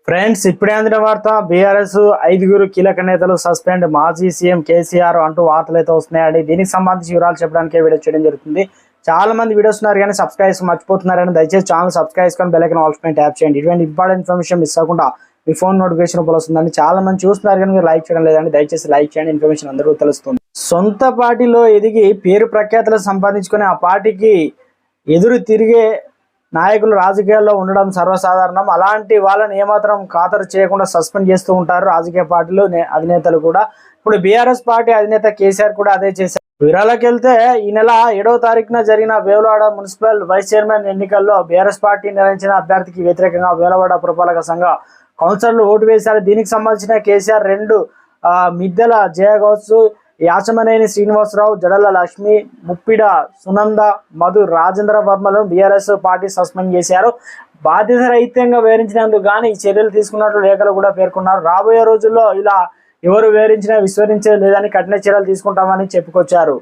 Friends, ఇప్పుడే అందిన వార్త. బీఆర్ఎస్ 5 కీలక నేతలు సస్పెండ్, మాజీ సీఎం కేసీఆర్ అంటూ వార్తలు అయితే వస్తున్నాయండి. దీనికి సంబంధించి వివరాలు చెప్పడానికి వీడియో చేయడం జరుగుతుంది. చాలా మంది వీడియోస్ ఉన్నారు కానీ సబ్స్క్రైబ్ మర్చిపోతున్నారని దయచేసి ఛానల్ సబ్స్క్రైబ్ చేసుకొని బెల్ ఐకాన్ ఆల్ పైన ట్యాప్ చేయండి. ఇటువంటి ఇంపార్టెంట్ ఇన్ఫర్మేషన్ మిస్ అవ్వకుండా మీ ఫోన్ నోటిఫికేషన్ వస్తుందండి. చాలా మంది చూస్తున్నారు కానీ మీరు లైక్ చేయడం లేదండి. దయచేసి లైక్ చేయండి, ఇన్ఫర్మేషన్ అందరికీ తెలుస్తుంది. సొంత పార్టీలో ఎదిగి పేరు ప్రఖ్యాతులు సంపాదించుకొని ఆ పార్టీకి ఎదురు తిరిగే నాయకులు రాజకీయాల్లో ఉండడం సర్వసాధారణం. అలాంటి వాళ్ళని ఏమాత్రం ఖాతరు చేయకుండా సస్పెండ్ చేస్తూ ఉంటారు రాజకీయ పార్టీలు అధినేతలు కూడా. ఇప్పుడు బీఆర్ఎస్ పార్టీ అధినేత కేసీఆర్ కూడా అదే చేశారు. వివరాలకు వెళ్తే, ఈ నెల 7వ తారీఖున జరిగిన వేములవాడ మున్సిపల్ వైస్ చైర్మన్ ఎన్నికల్లో బీఆర్ఎస్ పార్టీ నిర్వహించిన అభ్యర్థికి వ్యతిరేకంగా వేములవాడ పురపాలక సంఘ కౌన్సిలర్లు ఓటు వేశారు. దీనికి సంబంధించిన కేసీఆర్ 2 మిద్దెల జయగౌస్, యాచమనేని శ్రీనివాసరావు, జడల లక్ష్మి, ముప్పిడ సునంద, మధు రాజేంద్ర వర్మలను బీఆర్ఎస్ పార్టీ సస్పెండ్ చేశారు. బాధ్యత రహితంగా వివరించినందుకు గానీ ఈ చర్యలు తీసుకున్నట్లు లేఖలు కూడా పేర్కొన్నారు. రాబోయే రోజుల్లో ఇలా ఎవరు వివరించినా విస్మరించేది లేదని కఠిన చర్యలు తీసుకుంటామని చెప్పుకొచ్చారు.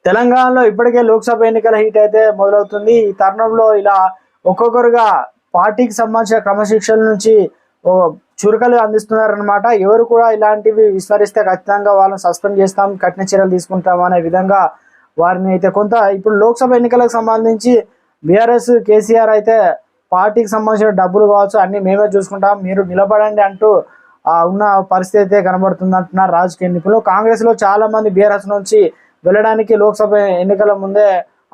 తెలంగాణలో ఇప్పటికే లోక్సభ ఎన్నికల హీట్ అయితే మొదలవుతుంది. ఈ తరుణంలో ఇలా ఒక్కొక్కరుగా పార్టీకి సంబంధించిన క్రమశిక్షణ నుంచి చురుకలు అందిస్తున్నారనమాట. ఎవరు కూడా ఇలాంటివి విస్మరిస్తే ఖచ్చితంగా వాళ్ళని సస్పెండ్ చేస్తాం, కఠిన చర్యలు తీసుకుంటాం అనే విధంగా వారిని అయితే ఇప్పుడు లోక్సభ ఎన్నికలకు సంబంధించి బీఆర్ఎస్ కేసీఆర్ అయితే పార్టీకి సంబంధించిన డబ్బులు కావచ్చు అన్ని మేమే చూసుకుంటాం, మీరు నిలబడండి అంటూ ఉన్న పరిస్థితి అయితే కనబడుతుంది అంటున్నారు రాజకీయ నిపుణులు. కాంగ్రెస్ లో చాలా మంది బీఆర్ఎస్ నుంచి వెళ్ళడానికి లోక్సభ ఎన్నికల ముందే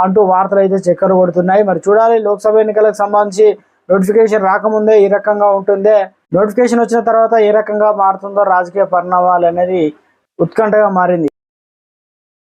అంటూ వార్తలు అయితే చక్కర కొడుతున్నాయి. మరి చూడాలి, లోక్సభ ఎన్నికలకు సంబంధించి నోటిఫికేషన్ రాకముందే ఈ రకంగా ఉంటుందే, నోటిఫికేషన్ వచ్చిన తర్వాత ఏ రకంగా మారుతుందో రాజకీయ పరిణామాలు అనేది ఉత్కంఠగా మారింది.